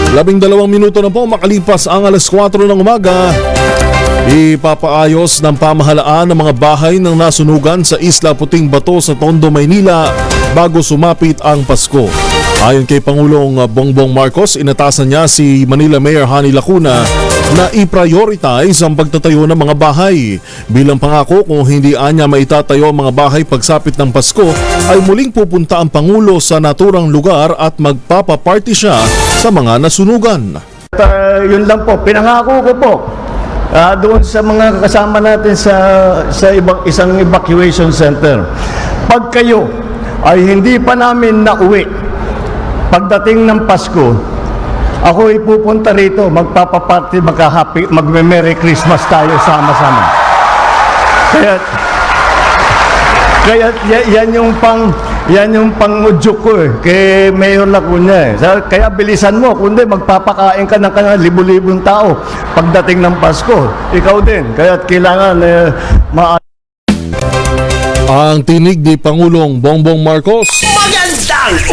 12 minuto na po makalipas ang alas 4 ng umaga. Ipapaayos ng pamahalaan ng mga bahay ng nasunugan sa Isla Puting Bato sa Tondo, Maynila bago sumapit ang Pasko. Ayon kay Pangulong Bongbong Marcos, inatasan niya si Manila Mayor Hani Lacuna na i-prioritize ang pagtatayo ng mga bahay. Bilang pangako, kung hindi anya maitatayo ang mga bahay pagsapit ng Pasko, ay muling pupunta ang Pangulo sa naturang lugar at magpapaparty siya sa mga nasunugan. Yun lang po, pinangako ko po doon sa mga kasama natin sa isang evacuation center. Pag kayo ay hindi pa namin nauwi pagdating ng Pasko, ako ipupunta rito, magpapaparty, magka-happy, magme-Merry Christmas tayo sama-sama. Kaya yan yung pang-udyok ko kay Mayor Lacuna Kaya bilisan mo, kundi magpapakain ka ng libu-libong tao pagdating ng Pasko. Ikaw din, kaya kailangan Ang tinig ni Pangulong Bongbong Marcos.